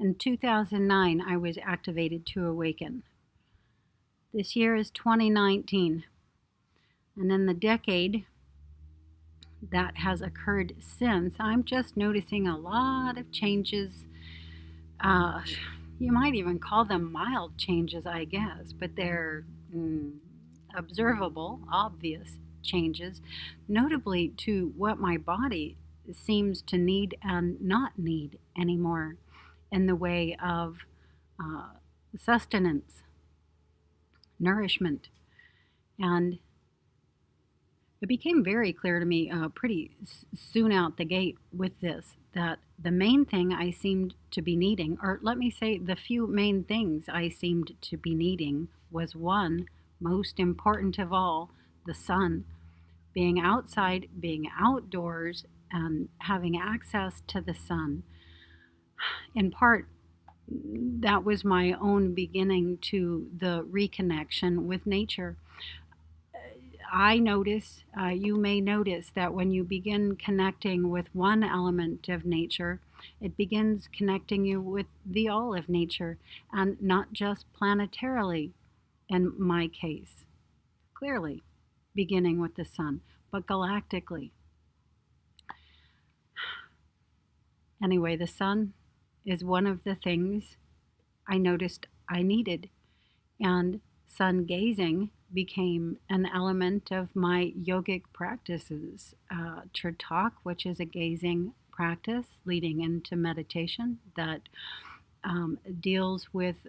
In 2009, I was activated to awaken. This year is 2019. And in the decade that has occurred since, I'm just noticing a lot of changes. Uh, you might even call them mild changes, I guess, but they're observable, obvious changes, notably to what my body seems to need and not need anymore in the way of uh, sustenance, nourishment. And it became very clear to me pretty soon out the gate with this that the main thing I seemed to be needing, or let me say the few main things I seemed to be needing, was one, most important of all, the sun. Being outside, being outdoors, and having access to the sun. In part, that was my own beginning to the reconnection with nature. I notice, you may notice that when you begin connecting with one element of nature, it begins connecting you with the all of nature, and not just planetarily, in my case, clearly, beginning with the sun, but galactically. Anyway, the sun is one of the things I noticed I needed, and sun gazing became an element of my yogic practices. Tirtak, which is a gazing practice leading into meditation that deals with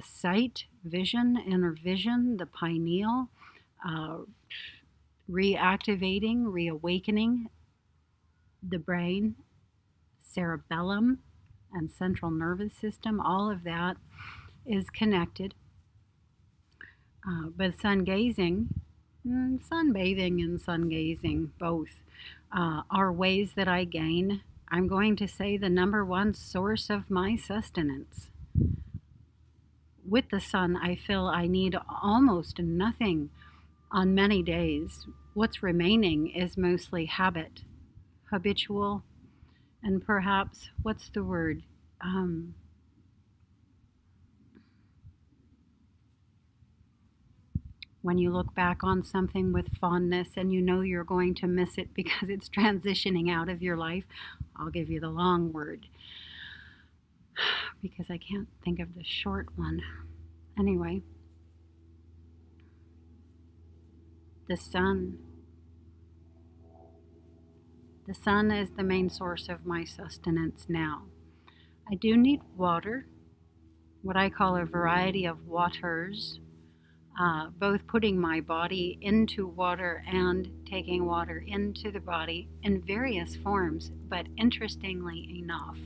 sight, vision, inner vision, the pineal, uh, reactivating, reawakening the brain, cerebellum, and central nervous system. All of that is connected. But sun gazing, sunbathing and sun gazing both are ways that I gain, I'm going to say, the number one source of my sustenance. With the sun, I feel I need almost nothing on many days. What's remaining is mostly habit, habitual, and perhaps, what's the word? When you look back on something with fondness and you know you're going to miss it because it's transitioning out of your life, I'll give you the long word because I can't think of the short one. Anyway, the sun. The sun is the main source of my sustenance now. I do need water, what I call a variety of waters, both putting my body into water and taking water into the body in various forms. But interestingly enough,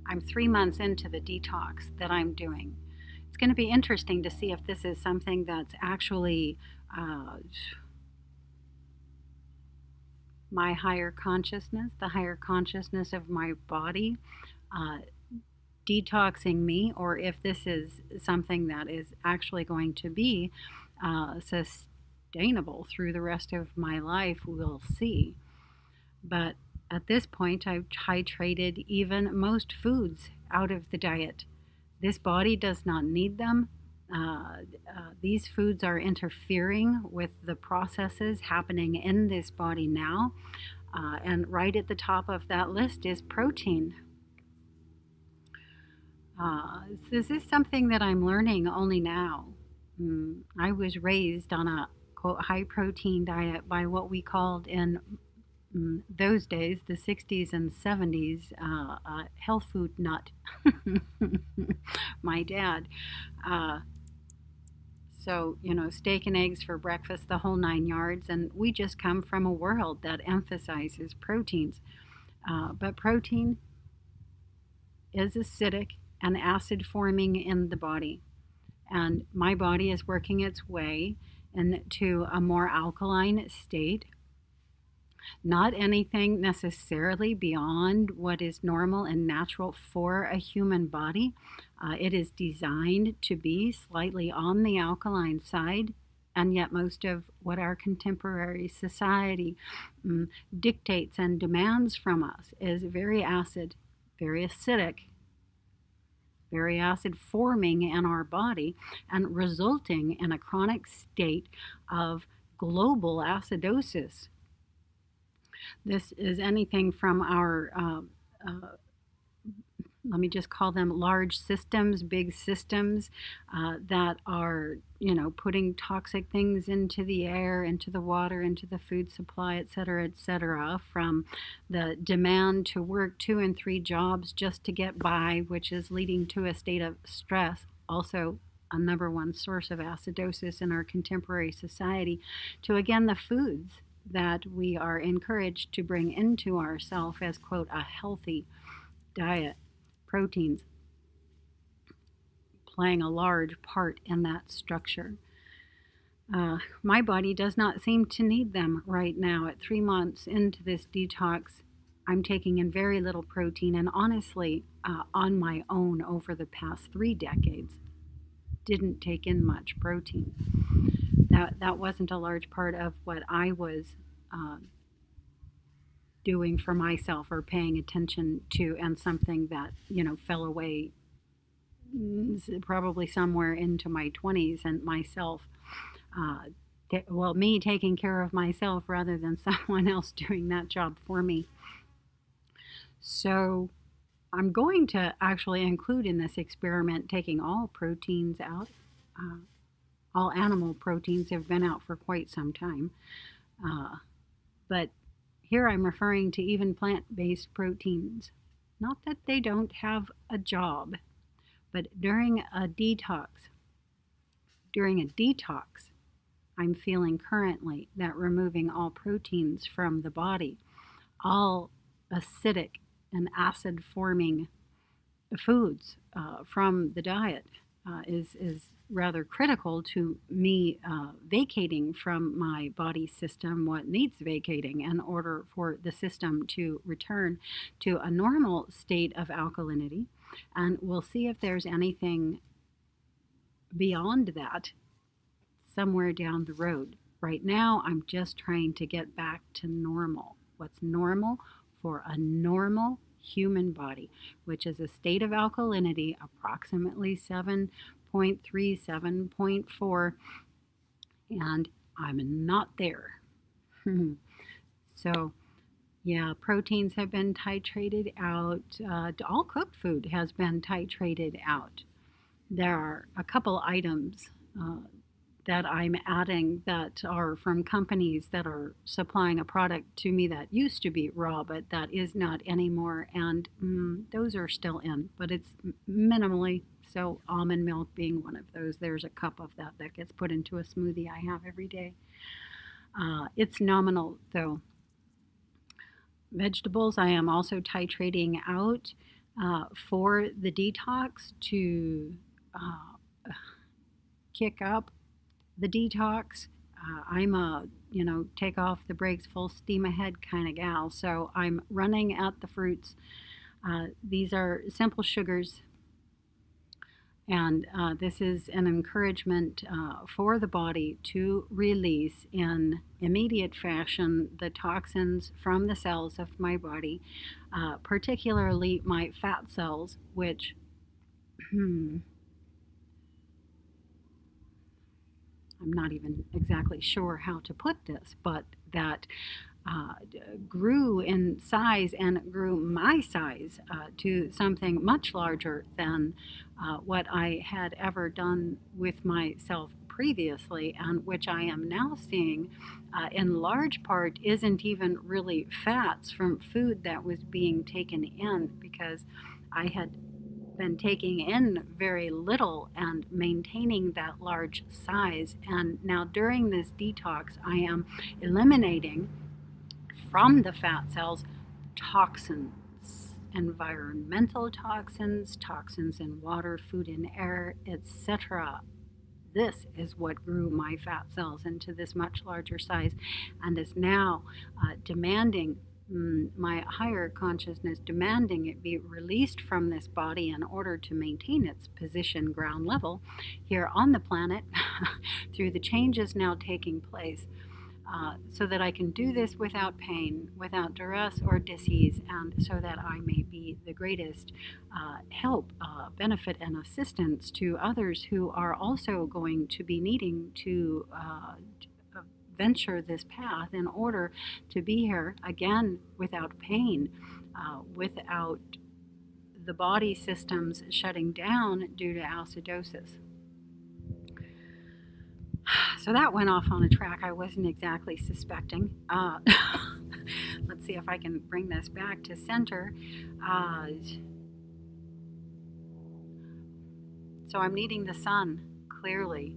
I'm 3 months into the detox that I'm doing. It's going to be interesting to see if this is something that's actually my higher consciousness, the higher consciousness of my body, uh, detoxing me, or if this is something that is actually going to be sustainable through the rest of my life. We'll see. But at this point, I've titrated even most foods out of the diet. This body does not need them. These foods are interfering with the processes happening in this body now. And right at the top of that list is protein. This is something that I'm learning only now. I was raised on a quote high protein diet by what we called in those days, the 60s and 70s, health food nut. My dad. So, steak and eggs for breakfast, the whole 9 yards. And we just come from a world that emphasizes proteins. But protein is acidic and acid forming in the body. And my body is working its way into a more alkaline state. Not anything necessarily beyond what is normal and natural for a human body. It is designed to be slightly on the alkaline side, and yet most of what our contemporary society dictates and demands from us is very acid, very acidic, very acid forming in our body, and resulting in a chronic state of global acidosis. This is anything from our let me just call them large systems, big systems that are, putting toxic things into the air, into the water, into the food supply, et cetera, from the demand to work 2 and 3 jobs just to get by, which is leading to a state of stress, also a number one source of acidosis in our contemporary society, to again the foods that we are encouraged to bring into ourself as, quote, a healthy diet. Proteins playing a large part in that structure. My body does not seem to need them right now. At 3 months into this detox, I'm taking in very little protein, and honestly, on my own over the past 3 decades, didn't take in much protein. That wasn't a large part of what I was doing for myself or paying attention to, and something that fell away probably somewhere into my 20s, and myself me taking care of myself rather than someone else doing that job for me. So I'm going to actually include in this experiment taking all proteins out. All animal proteins have been out for quite some time, but here I'm referring to even plant-based proteins. Not that they don't have a job, but during a detox, I'm feeling currently that removing all proteins from the body, all acidic and acid-forming foods from the diet is rather critical to me vacating from my body system what needs vacating in order for the system to return to a normal state of alkalinity. And we'll see if there's anything beyond that somewhere down the road. Right now, I'm just trying to get back to normal. What's normal for a normal human body, which is a state of alkalinity approximately 7.3, 7.4, and I'm not there. So, yeah, proteins have been titrated out. All cooked food has been titrated out. There are a couple items that I'm adding that are from companies that are supplying a product to me that used to be raw, but that is not anymore, and those are still in, but it's minimally. So almond milk being one of those. There's a cup of that gets put into a smoothie I have every day. It's nominal though. Vegetables I am also titrating out for the detox to kick up the detox. I'm a, take off the brakes, full steam ahead kind of gal. So I'm running at the fruits. These are simple sugars. And this is an encouragement for the body to release in immediate fashion the toxins from the cells of my body, particularly my fat cells, which I'm not even exactly sure how to put this, but that grew in size and grew my size to something much larger than what I had ever done with myself previously, and which I am now seeing in large part isn't even really fats from food that was being taken in, because I had been taking in very little and maintaining that large size. And now during this detox, I am eliminating from the fat cells toxins, environmental toxins, toxins in water, food and air, etc. This is what grew my fat cells into this much larger size, and is now demanding my higher consciousness, demanding it be released from this body in order to maintain its position ground level here on the planet through the changes now taking place. so that I can do this without pain, without duress or disease, and so that I may be the greatest help, benefit, and assistance to others who are also going to be needing to venture this path in order to be here again without pain, without the body systems shutting down due to acidosis. So that went off on a track I wasn't exactly suspecting. Let's see if I can bring this back to center. So I'm needing the sun, clearly.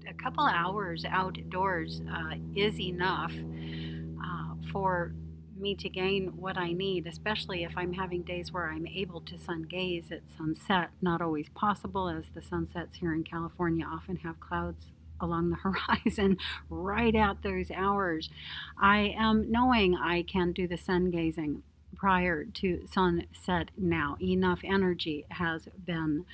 A couple hours outdoors is enough for me to gain what I need, especially if I'm having days where I'm able to sun gaze at sunset. Not always possible, as the sunsets here in California often have clouds along the horizon right at those hours. I am knowing I can do the sun gazing prior to sunset now. Enough energy has been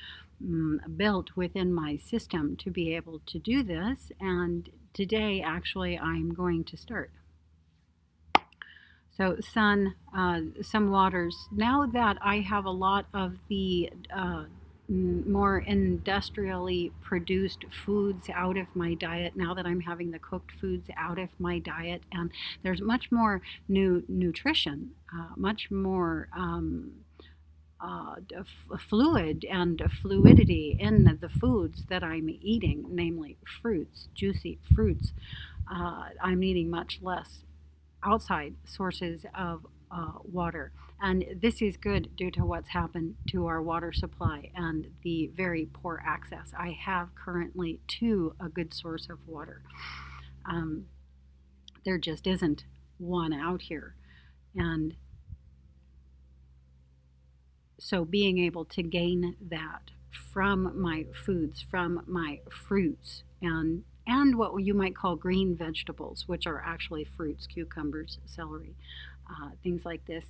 built within my system to be able to do this, and today actually I'm going to start. So sun, some waters. Now that I have a lot of the more industrially produced foods out of my diet, now that I'm having the cooked foods out of my diet, and there's much more nutrition, much more fluid and fluidity in the foods that I'm eating, namely fruits, juicy fruits. I'm eating much less outside sources of water. And this is good due to what's happened to our water supply and the very poor access I have currently to a good source of water. There just isn't one out here. And so being able to gain that from my foods, from my fruits, and what you might call green vegetables, which are actually fruits, cucumbers, celery, things like this,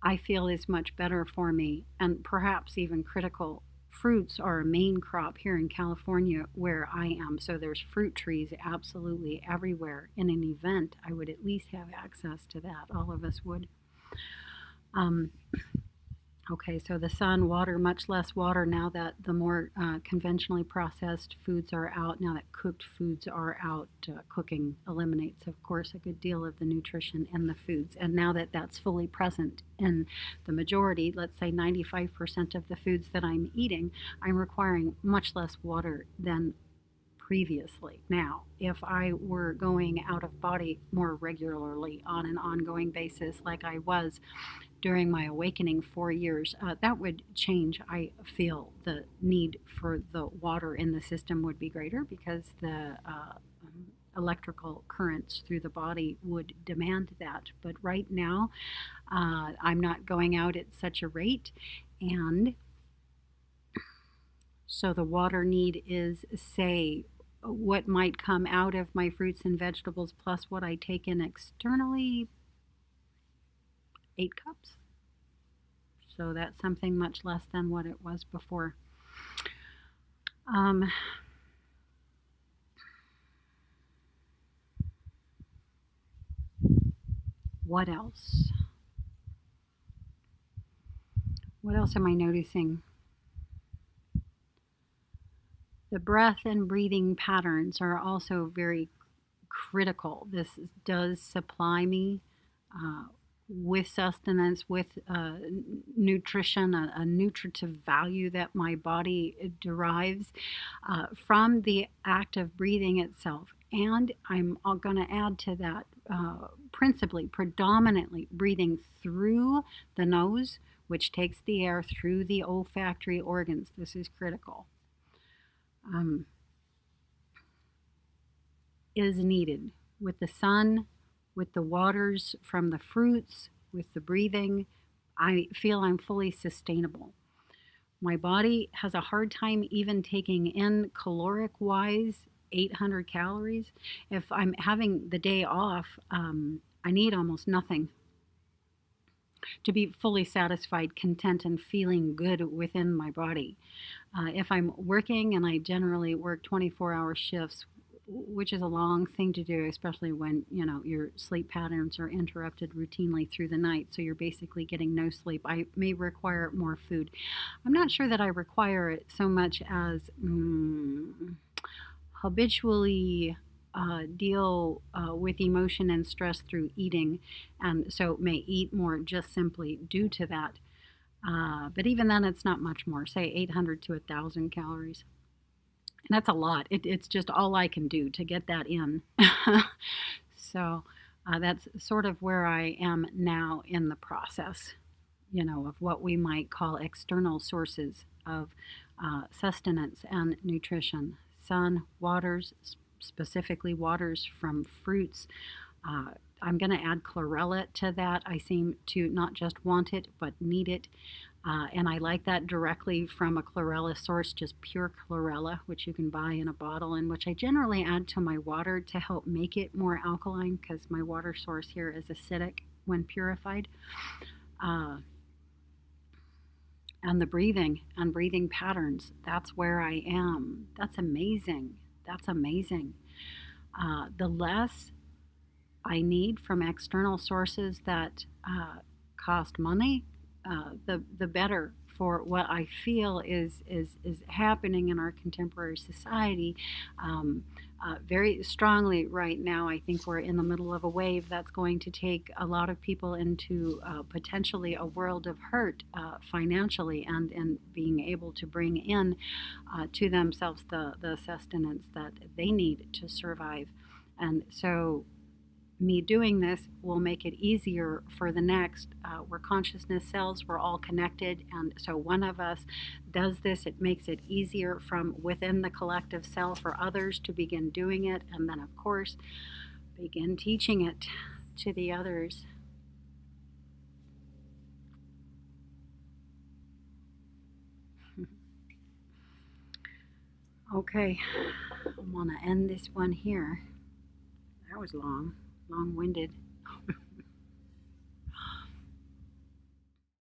I feel is much better for me, and perhaps even critical. Fruits are a main crop here in California where I am, so there's fruit trees absolutely everywhere. In an event, I would at least have access to that. All of us would. Um, Okay, so the sun, water, much less water now that the more conventionally processed foods are out, now that cooked foods are out. Cooking eliminates, of course, a good deal of the nutrition in the foods. And now that that's fully present in the majority, let's say 95% of the foods that I'm eating, I'm requiring much less water than previously. Now, if I were going out of body more regularly on an ongoing basis, like I was during my awakening 4 years, that would change. I feel the need for the water in the system would be greater because the electrical currents through the body would demand that. But right now, I'm not going out at such a rate, and so the water need is, say, what might come out of my fruits and vegetables plus what I take in externally, 8 cups. So that's something much less than what it was before. What else? What else am I noticing? The breath and breathing patterns are also very critical. This does supply me with sustenance, with nutrition, a nutritive value that my body derives from the act of breathing itself. And I'm going to add to that principally, predominantly breathing through the nose, which takes the air through the olfactory organs. This is critical. Is needed with the sun, with the waters from the fruits, with the breathing. I feel I'm fully sustainable. My body has a hard time even taking in caloric wise 800 calories. If I'm having the day off, I need almost nothing. to be fully satisfied, content, and feeling good within my body. If I'm working, and I generally work 24-hour shifts, which is a long thing to do, especially when your sleep patterns are interrupted routinely through the night. So you're basically getting no sleep. I may require more food. I'm not sure that I require it so much as habitually deal with emotion and stress through eating, and so may eat more just simply due to that. But even then, it's not much more, say 800 to 1,000 calories. And that's a lot. It's just all I can do to get that in. So that's sort of where I am now in the process, of what we might call external sources of sustenance and nutrition. Sun, waters, specifically waters from fruits. Uh, I'm going to add chlorella to that. I seem to not just want it, but need it. And I like that directly from a chlorella source, just pure chlorella, which you can buy in a bottle, and which I generally add to my water to help make it more alkaline, because my water source here is acidic when purified. And the breathing and breathing patterns, that's where I am. That's amazing. That's amazing. The less I need from external sources that cost money, the better for what I feel is happening in our contemporary society. Very strongly right now, I think we're in the middle of a wave that's going to take a lot of people into potentially a world of hurt financially, and being able to bring in to themselves the sustenance that they need to survive. And so me doing this will make it easier for the next. We're consciousness cells, we're all connected, and so one of us does this, it makes it easier from within the collective cell for others to begin doing it, and then of course begin teaching it to the others. Okay, I'm gonna end this one here. That was long-winded.